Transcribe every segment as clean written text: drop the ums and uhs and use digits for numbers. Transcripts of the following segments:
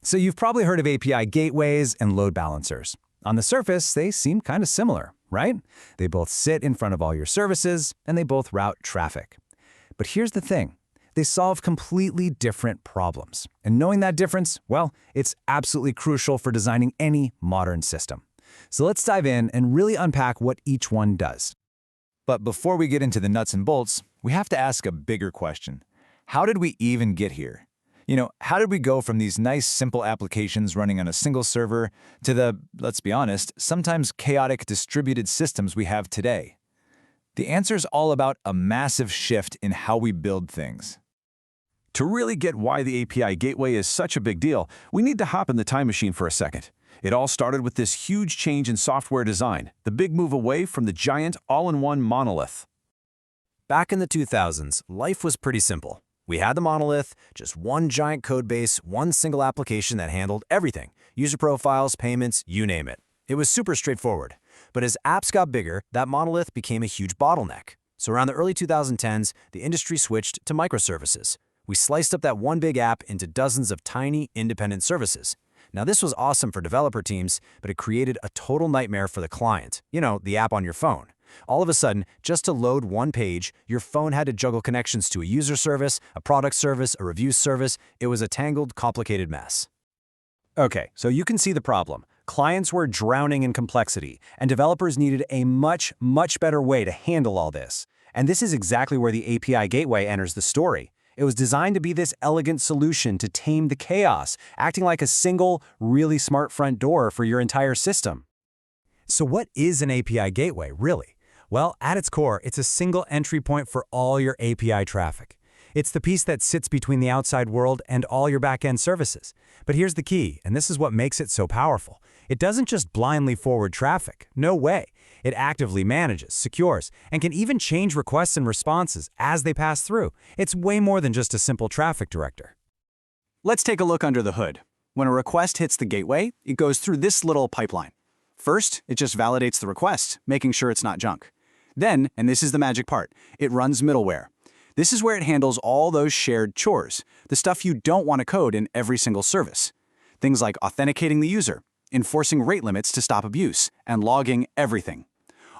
So you've probably heard of API gateways and load balancers. On the surface, they seem kind of similar, right? They both sit in front of all your services, and they both route traffic. But here's the thing. They solve completely different problems. And knowing that difference, well, it's absolutely crucial for designing any modern system. So let's dive in and really unpack what each one does. But before we get into the nuts and bolts, we have to ask a bigger question. How did we even get here? How did we go from these nice, simple applications running on a single server to the, let's be honest, sometimes chaotic distributed systems we have today? The answer's all about a massive shift in how we build things. To really get why the API gateway is such a big deal, we need to hop in the time machine for a second. It all started with this huge change in software design, the big move away from the giant all-in-one monolith. Back in the 2000s, life was pretty simple. We had the monolith, just one giant code base, one single application that handled everything. User profiles, payments, you name it. It was super straightforward. But as apps got bigger, that monolith became a huge bottleneck. So around the early 2010s, the industry switched to microservices. We sliced up that one big app into dozens of tiny, independent services. Now this was awesome for developer teams, but it created a total nightmare for the client. The app on your phone. All of a sudden, just to load one page, your phone had to juggle connections to a user service, a product service, a review service. It was a tangled, complicated mess. Okay, so you can see the problem. Clients were drowning in complexity, and developers needed a much, much better way to handle all this. And this is exactly where the API gateway enters the story. It was designed to be this elegant solution to tame the chaos, acting like a single, really smart front door for your entire system. So what is an API gateway, really? Well, at its core, it's a single entry point for all your API traffic. It's the piece that sits between the outside world and all your back-end services. But here's the key, and this is what makes it so powerful. It doesn't just blindly forward traffic. No way. It actively manages, secures, and can even change requests and responses as they pass through. It's way more than just a simple traffic director. Let's take a look under the hood. When a request hits the gateway, it goes through this little pipeline. First, it just validates the request, making sure it's not junk. Then, and this is the magic part, it runs middleware. This is where it handles all those shared chores, the stuff you don't want to code in every single service. Things like authenticating the user, enforcing rate limits to stop abuse, and logging everything.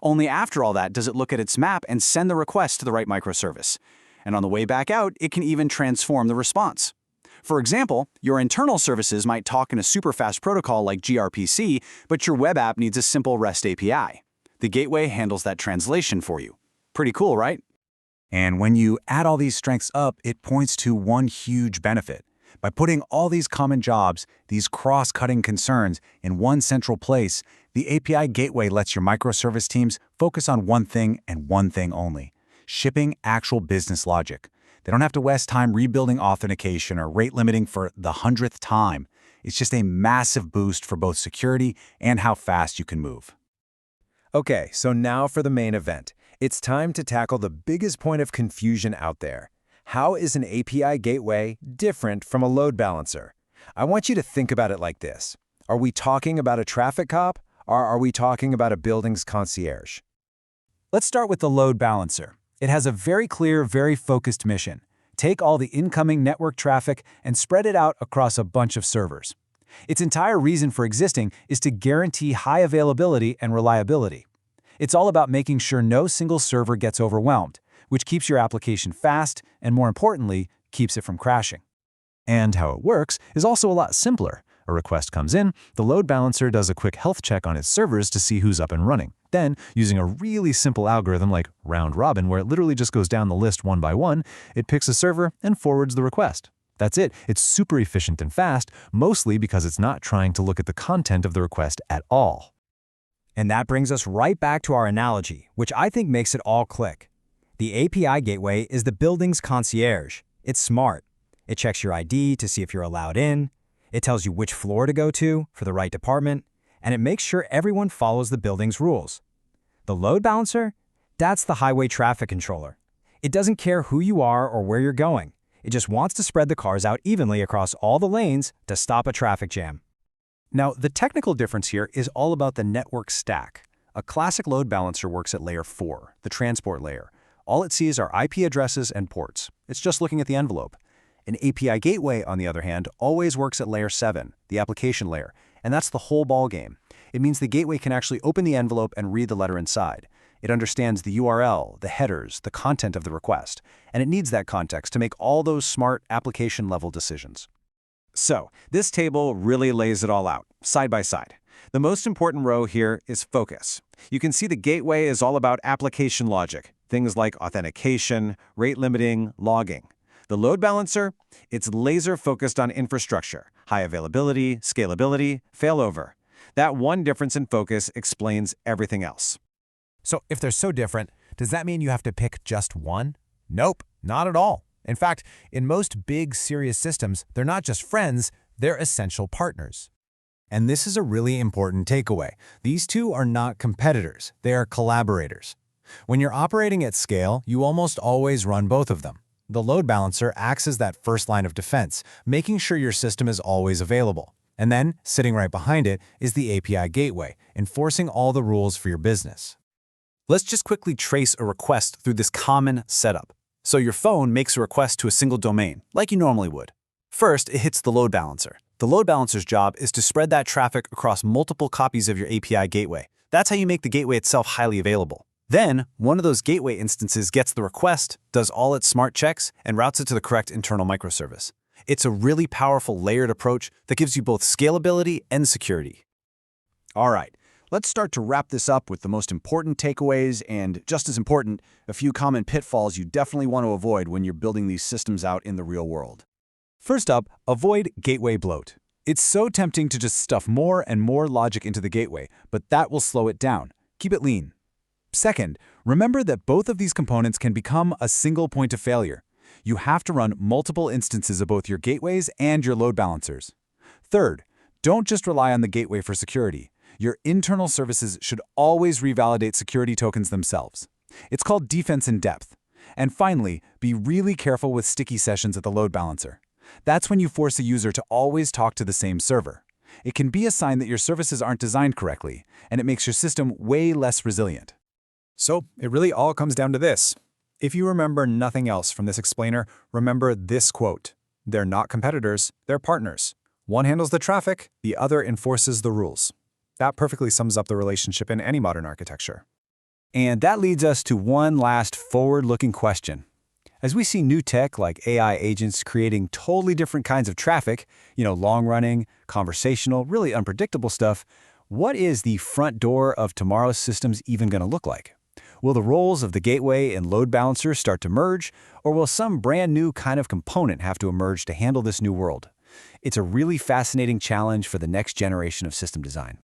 Only after all that does it look at its map and send the request to the right microservice. And on the way back out, it can even transform the response. For example, your internal services might talk in a super fast protocol like gRPC, but your web app needs a simple REST API. The gateway handles that translation for you. Pretty cool, right? And when you add all these strengths up, it points to one huge benefit. By putting all these common jobs, these cross-cutting concerns, in one central place, the API gateway lets your microservice teams focus on one thing and one thing only: shipping actual business logic. They don't have to waste time rebuilding authentication or rate limiting for the 100th time. It's just a massive boost for both security and how fast you can move. Okay, so now for the main event. It's time to tackle the biggest point of confusion out there. How is an API gateway different from a load balancer? I want you to think about it like this. Are we talking about a traffic cop, or are we talking about a building's concierge? Let's start with the load balancer. It has a very clear, very focused mission. Take all the incoming network traffic and spread it out across a bunch of servers. Its entire reason for existing is to guarantee high availability and reliability. It's all about making sure no single server gets overwhelmed, which keeps your application fast and, more importantly, keeps it from crashing. And how it works is also a lot simpler. A request comes in, the load balancer does a quick health check on its servers to see who's up and running. Then, using a really simple algorithm like round robin, where it literally just goes down the list one by one, it picks a server and forwards the request. That's it. It's super efficient and fast, mostly because it's not trying to look at the content of the request at all. And that brings us right back to our analogy, which I think makes it all click. The API gateway is the building's concierge. It's smart. It checks your ID to see if you're allowed in. It tells you which floor to go to for the right department. And it makes sure everyone follows the building's rules. The load balancer? That's the highway traffic controller. It doesn't care who you are or where you're going. It just wants to spread the cars out evenly across all the lanes to stop a traffic jam. Now, the technical difference here is all about the network stack. A classic load balancer works at layer 4, the transport layer. All it sees are IP addresses and ports. It's just looking at the envelope. An API gateway, on the other hand, always works at layer 7, the application layer, and that's the whole ballgame. It means the gateway can actually open the envelope and read the letter inside. It understands the URL, the headers, the content of the request, and it needs that context to make all those smart application-level decisions. So, this table really lays it all out, side by side. The most important row here is focus. You can see the gateway is all about application logic, things like authentication, rate limiting, logging. The load balancer, it's laser-focused on infrastructure, high availability, scalability, failover. That one difference in focus explains everything else. So if they're so different, does that mean you have to pick just one? Nope, not at all. In fact, in most big, serious systems, they're not just friends, they're essential partners. And this is a really important takeaway. These two are not competitors, they are collaborators. When you're operating at scale, you almost always run both of them. The load balancer acts as that first line of defense, making sure your system is always available. And then, sitting right behind it, is the API gateway, enforcing all the rules for your business. Let's just quickly trace a request through this common setup. So your phone makes a request to a single domain, like you normally would. First, it hits the load balancer. The load balancer's job is to spread that traffic across multiple copies of your API gateway. That's how you make the gateway itself highly available. Then, one of those gateway instances gets the request, does all its smart checks, and routes it to the correct internal microservice. It's a really powerful layered approach that gives you both scalability and security. All right, let's start to wrap this up with the most important takeaways and, just as important, a few common pitfalls you definitely want to avoid when you're building these systems out in the real world. First up, avoid gateway bloat. It's so tempting to just stuff more and more logic into the gateway, but that will slow it down. Keep it lean. Second, remember that both of these components can become a single point of failure. You have to run multiple instances of both your gateways and your load balancers. Third, don't just rely on the gateway for security. Your internal services should always revalidate security tokens themselves. It's called defense in depth. And finally, be really careful with sticky sessions at the load balancer. That's when you force a user to always talk to the same server. It can be a sign that your services aren't designed correctly, and it makes your system way less resilient. So, it really all comes down to this. If you remember nothing else from this explainer, remember this quote. They're not competitors, they're partners. One handles the traffic, the other enforces the rules. That perfectly sums up the relationship in any modern architecture. And that leads us to one last forward-looking question. As we see new tech like AI agents creating totally different kinds of traffic, long-running, conversational, really unpredictable stuff, what is the front door of tomorrow's systems even going to look like? Will the roles of the gateway and load balancer start to merge, or will some brand new kind of component have to emerge to handle this new world? It's a really fascinating challenge for the next generation of system design.